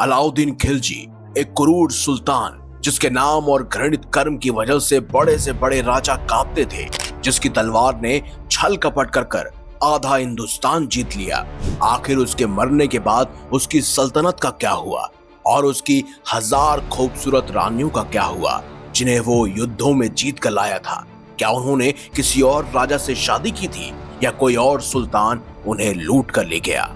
अलाउद्दीन खिलजी एक क्रूर सुल्तान, जिसके नाम और घृणित कर्म की वजह से बड़े राजा कांपते थे, जिसकी तलवार ने छल कपट कर आधा हिंदुस्तान जीत लिया। आखिर उसके मरने के बाद उसकी सल्तनत का क्या हुआ और उसकी 1000 खूबसूरत रानियों का क्या हुआ, जिन्हें वो युद्धों में जीत कर लाया था? क्या उन्होंने किसी और राजा से शादी की थी या कोई और सुल्तान उन्हें लूट कर ले गया?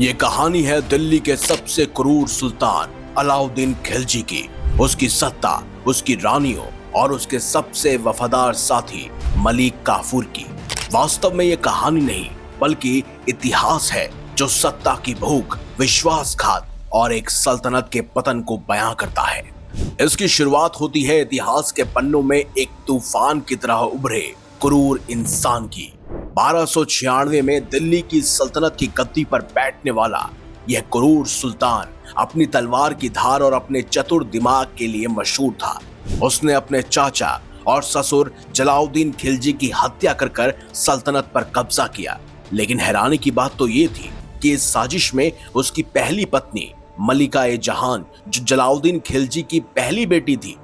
ये कहानी है दिल्ली के सबसे क्रूर सुल्तान अलाउद्दीन खिलजी की, उसकी सत्ता, उसकी रानियों और उसके सबसे वफादार साथी मलिक काफूर की। वास्तव में ये कहानी नहीं बल्कि इतिहास है, जो सत्ता की भूख, विश्वासघात और एक सल्तनत के पतन को बयां करता है। इसकी शुरुआत होती है इतिहास के पन्नों में एक तूफान की तरह उभरे क्रूर इंसान की। 1296 में दिल्ली की सल्तनत की गद्दी पर बैठने वाला यह क्रूर सुल्तान अपनी तलवार की धार और अपने चतुर दिमाग के लिए मशहूर था। उसने अपने चाचा और ससुर जलाउद्दीन खिलजी की हत्या कर सल्तनत पर कब्जा किया। लेकिन हैरानी की बात तो ये थी कि इस साजिश में उसकी पहली पत्नी मलिका-ए-जहान, जो जलाउद्दीन खिलजी की पहली बेटी थी,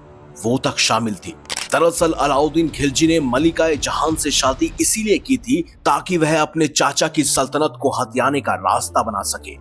वो तक शामिल थी। दरअसल अलाउद्दीन खिलजी ने मलिका-ए-जहान से शादी इसीलिए की थी ताकि वह अपने चाचा की सल्तनत को हथियाने का रास्ता बना सके।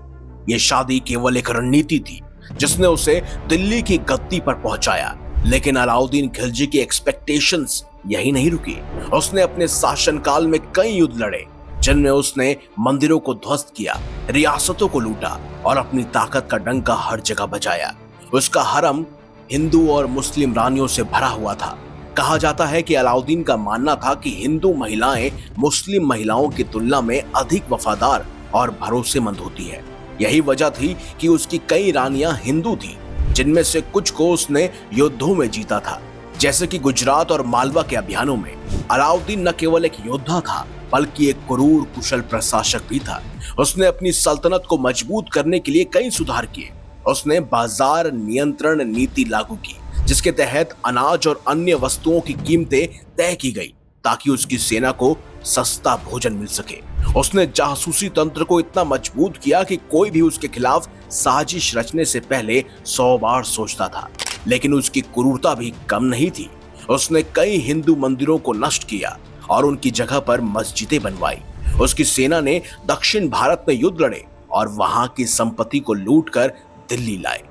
ये शादी केवल एक रणनीति थी जिसने उसे दिल्ली की गद्दी पर पहुंचाया। लेकिन अलाउद्दीन खिलजी की एक्सपेक्टेशंस यही नहीं रुकी। उसने अपने शासनकाल में कई युद्ध लड़े, जिनमें उसने मंदिरों को ध्वस्त किया, रियासतों को लूटा और अपनी ताकत का डंका हर जगह बजाया। उसका हरम हिंदू और मुस्लिम रानियों से भरा हुआ था। कहा जाता है कि अलाउद्दीन का मानना था कि हिंदू महिलाएं मुस्लिम महिलाओं की तुलना में अधिक वफादार और भरोसेमंद होती है। यही वजह थी कि उसकी कई रानियां हिंदू थी, जिनमें से कुछ को उसने युद्धों में जीता था, जैसे कि गुजरात और मालवा के अभियानों में। अलाउद्दीन न केवल एक योद्धा था बल्कि एक क्रूर कुशल प्रशासक भी था। उसने अपनी सल्तनत को मजबूत करने के लिए कई सुधार किए। उसने बाजार नियंत्रण नीति लागू की, जिसके तहत अनाज और अन्य वस्तुओं की कीमतें तय की गई ताकि उसकी सेना को सस्ता भोजन मिल सके। उसने जासूसी तंत्र को इतना मजबूत किया कि कोई भी उसके खिलाफ साजिश रचने से पहले 100 बार सोचता था। लेकिन उसकी क्रूरता भी कम नहीं थी। उसने कई हिंदू मंदिरों को नष्ट किया और उनकी जगह पर मस्जिदें बनवाई। उसकी सेना ने दक्षिण भारत में युद्ध लड़े और वहां की संपत्ति को लूटकर दिल्ली लाए।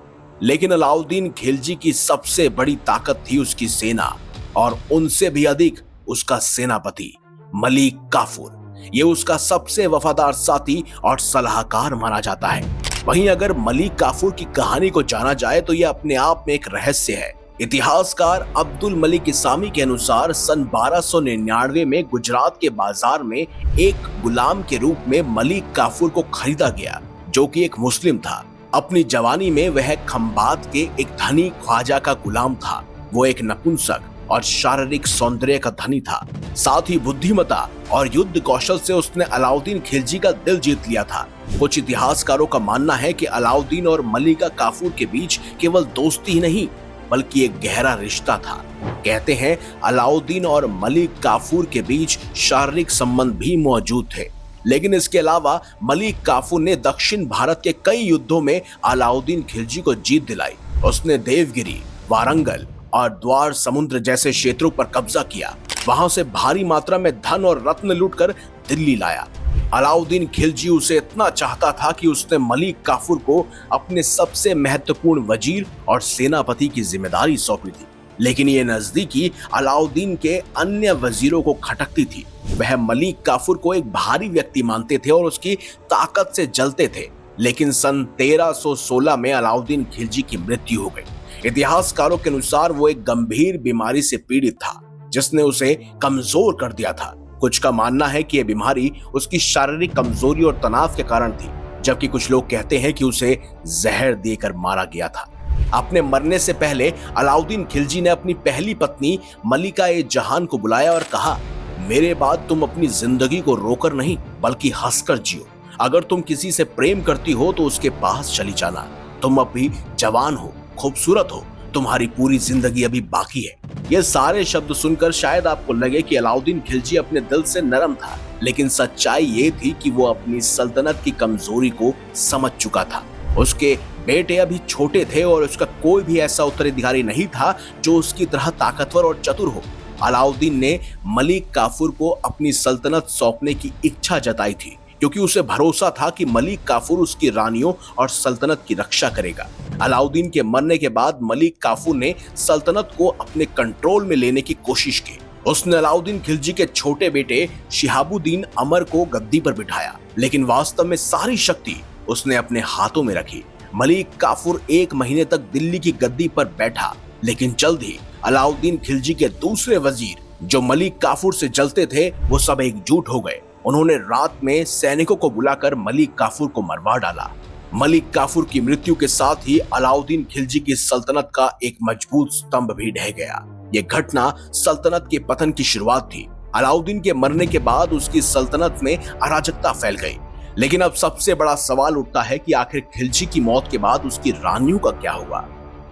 लेकिन अलाउद्दीन खिलजी की सबसे बड़ी ताकत थी उसकी सेना, और उनसे भी अधिक उसका सेनापति मलिक काफूर। ये उसका सबसे वफादार साथी और सलाहकार माना जाता है। वहीं अगर मलिक काफूर की कहानी को जाना जाए तो यह अपने आप में एक रहस्य है। इतिहासकार अब्दुल मलिक इसामी के अनुसार सन 1299 में गुजरात के बाजार में एक गुलाम के रूप में मलिक काफूर को खरीदा गया, जो कि एक मुस्लिम था। अपनी जवानी में वह खंबात के एक धनी ख्वाजा का गुलाम था। वो एक नपुंसक और शारीरिक सौंदर्य का धनी था। साथ ही बुद्धिमता और युद्ध कौशल से उसने अलाउद्दीन खिलजी का दिल जीत लिया था। कुछ इतिहासकारों का मानना है कि अलाउद्दीन और मलिका काफूर के बीच केवल दोस्ती ही नहीं बल्कि एक गहरा रिश्ता था। कहते हैं अलाउद्दीन और मलिक काफूर के बीच शारीरिक संबंध भी मौजूद थे। लेकिन इसके अलावा मलिक काफूर ने दक्षिण भारत के कई युद्धों में अलाउद्दीन खिलजी को जीत दिलाई। उसने देवगिरी, वारंगल और द्वार समुद्र जैसे क्षेत्रों पर कब्जा किया। वहां से भारी मात्रा में धन और रत्न लूटकर दिल्ली लाया। अलाउद्दीन खिलजी उसे इतना चाहता था कि उसने मलिक काफूर को अपने सबसे महत्वपूर्ण वजीर और सेनापति की जिम्मेदारी सौंपी थी। लेकिन ये नजदीकी अलाउद्दीन के अन्य वजीरों को खटकती थी। वह मलिक काफूर को एक भारी व्यक्ति मानते थे और उसकी ताकत से जलते थे। लेकिन सन 1316 में अलाउद्दीन खिलजी की मृत्यु हो गई। इतिहासकारों के अनुसार वो एक गंभीर बीमारी से पीड़ित था, जिसने उसे कमजोर कर दिया था। कुछ का मानना है कि यह बीमारी उसकी शारीरिक कमजोरी और तनाव के कारण थी, जबकि कुछ लोग कहते हैं कि उसे जहर देकर मारा गया था। अपने मरने से पहले अलाउद्दीन खिलजी ने अपनी पहली पत्नी मलिका-ए-जहान को बुलाया और कहा, मेरे बाद तुम अपनी जिंदगी को रोकर नहीं बल्कि हंसकर जियो। अगर तुम किसी से प्रेम करती हो तो उसके पास चली जाना। तुम अभी जवान हो, खूबसूरत हो, तुम्हारी पूरी जिंदगी अभी बाकी है। ये सारे शब्द सुनकर शायद आपको लगे कि अलाउद्दीन खिलजी अपने दिल से नरम था, लेकिन सच्चाई ये थी कि वो अपनी सल्तनत की कमजोरी को समझ चुका था। उसके बेटे अभी छोटे थे और उसका कोई भी ऐसा उत्तराधिकारी नहीं था जो उसकी तरह ताकतवर और चतुर हो। अलाउद्दीन ने मलिक काफूर को अपनी सल्तनत सौंपने की इच्छा जताई थी, क्योंकि उसे भरोसा था कि मलिक काफूर उसकी रानियों और सल्तनत की रक्षा करेगा। अलाउद्दीन के मरने के बाद मलिक काफूर ने सल्तनत को अपने कंट्रोल में लेने की कोशिश की। उसने अलाउद्दीन खिलजी के छोटे बेटे शिहाबुद्दीन अमर को गद्दी पर बिठाया, लेकिन वास्तव में सारी शक्ति उसने अपने हाथों में रखी। मलिक काफूर 1 महीने तक दिल्ली की गद्दी पर बैठा, लेकिन जल्द ही अलाउद्दीन खिलजी के दूसरे वजीर जो मलिक काफूर से जलते थे वो सब एकजुट हो गए। उन्होंने रात में सैनिकों को बुलाकर मलिक काफूर को मरवा डाला। मलिक काफूर की मृत्यु के साथ ही अलाउद्दीन खिलजी की सल्तनत का एक मजबूत स्तंभ भी ढह गया। ये घटना सल्तनत के पतन की शुरुआत थी। अलाउद्दीन के मरने के बाद उसकी सल्तनत में अराजकता फैल गई। लेकिन अब सबसे बड़ा सवाल उठता है कि आखिर खिलजी की मौत के बाद उसकी रानियों का क्या हुआ।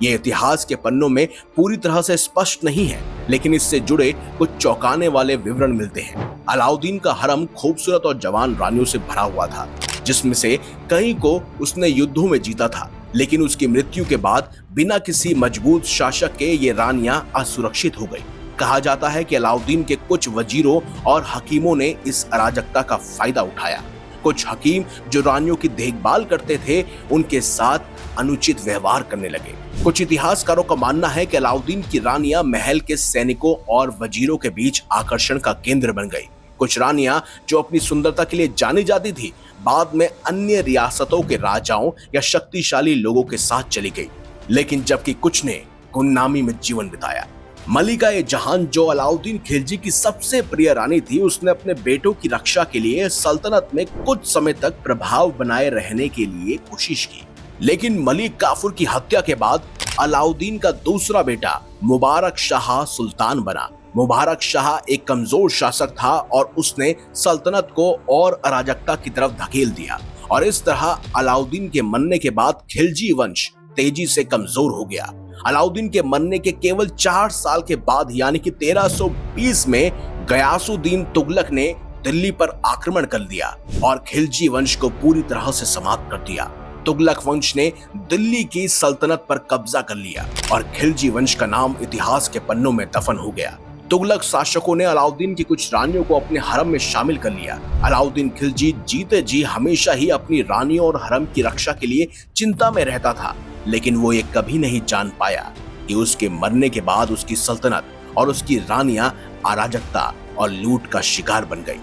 ये इतिहास के पन्नों में पूरी तरह से स्पष्ट नहीं है, लेकिन इससे जुड़े कुछ चौंकाने वाले विवरण मिलते हैं। अलाउद्दीन का हरम खूबसूरत और जवान रानियों से भरा हुआ था, जिसमें से कई को उसने युद्धों में जीता था। लेकिन उसकी मृत्यु के बाद बिना किसी मजबूत शासक के ये रानियां असुरक्षित हो गई। कहा जाता है कि अलाउद्दीन के कुछ वजीरों और हकीमों ने इस अराजकता का फायदा उठाया। कुछ हकीम जो रानियों की देखभाल करते थे उनके साथ अनुचित व्यवहार करने लगे। कुछ इतिहासकारों का मानना है कि अलाउद्दीन की रानियां महल के सैनिकों और वजीरों के बीच आकर्षण का केंद्र बन गई। कुछ रानियां जो अपनी सुंदरता के लिए जानी जाती थी, बाद में अन्य रियासतों के राजाओं या शक्तिशाली लोगों के साथ चली गई, लेकिन जबकि कुछ ने गुमनामी में जीवन बिताया। मलिका-ए-जहान जो अलाउद्दीन खिलजी की सबसे प्रिय रानी थी, उसने अपने बेटों की रक्षा के लिए सल्तनत में कुछ समय तक प्रभाव बनाए रहने के लिए कोशिश की। लेकिन मलिक काफूर की हत्या के बाद अलाउद्दीन का दूसरा बेटा मुबारक शाह सुल्तान बना। मुबारक शाह एक कमजोर शासक था और उसने सल्तनत को और अराजकता की तरफ धकेल दिया, और इस तरह अलाउद्दीन के मरने के बाद खिलजी वंश तेजी से कमजोर हो गया। अलाउद्दीन के मरने के केवल 4 साल के बाद यानी कि 1320 में गयासुद्दीन तुगलक ने दिल्ली पर आक्रमण कर दिया और खिलजी वंश को पूरी तरह से समाप्त कर दिया। तुगलक वंश ने दिल्ली की सल्तनत पर कब्जा कर लिया और खिलजी वंश का नाम इतिहास के पन्नों में दफन हो गया। तुगलक शासकों ने अलाउद्दीन की कुछ रानियों को अपने हरम में शामिल कर लिया। अलाउद्दीन खिलजी जीते जी हमेशा ही अपनी रानियों और हरम की रक्षा के लिए चिंता में रहता था, लेकिन वो ये कभी नहीं जान पाया कि उसके मरने के बाद उसकी सल्तनत और उसकी रानियां अराजकता और लूट का शिकार बन गई।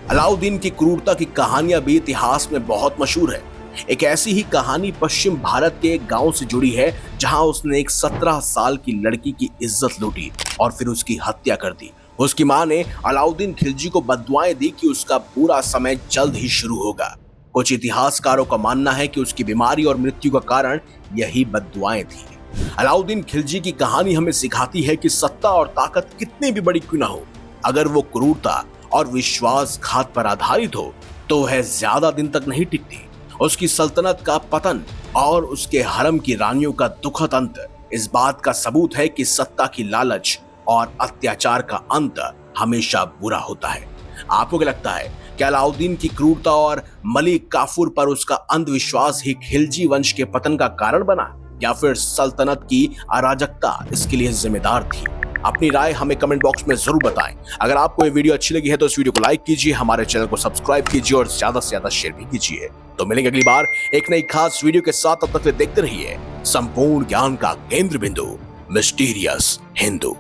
अलाउद्दीन की क्रूरता की कहानियां भी इतिहास में बहुत मशहूर है। एक ऐसी ही कहानी पश्चिम भारत के एक गांव से जुड़ी है, जहां उसने एक 17 साल की लड़की की इज्जत लूटी और फिर उसकी हत्या कर दी। उसकी मां ने अलाउद्दीन खिलजी को बद्दुआएं दी कि उसका बुरा समय जल्द ही शुरू होगा। कुछ इतिहासकारों का मानना है कि उसकी बीमारी और मृत्यु का कारण यही बद्दुआएं थी। अलाउद्दीन खिलजी की कहानी हमें सिखाती है कि सत्ता और ताकत कितनी भी बड़ी क्यों न हो, अगर वो क्रूरता और विश्वासघात पर आधारित हो तो वह ज्यादा दिन तक नहीं टिकती। उसकी सल्तनत का पतन और उसके हरम की रानियों का दुखद अंत इस बात का सबूत है कि सत्ता की लालच और अत्याचार का अंत हमेशा बुरा होता है। आपको क्या लगता है, क्या अलाउद्दीन की क्रूरता और मलिक काफूर पर उसका अंधविश्वास ही खिलजी वंश के पतन का कारण बना, या फिर सल्तनत की अराजकता इसके लिए जिम्मेदार थी? अपनी राय हमें कमेंट बॉक्स में जरूर बताएं। अगर आपको ये वीडियो अच्छी लगी है तो इस वीडियो को लाइक कीजिए, हमारे चैनल को सब्सक्राइब कीजिए और ज्यादा से ज्यादा शेयर भी कीजिए। तो मिलेंगे अगली बार एक नई खास वीडियो के साथ। तब तक देखते रहिए संपूर्ण ज्ञान का केंद्र बिंदु, मिस्टीरियस हिंदू।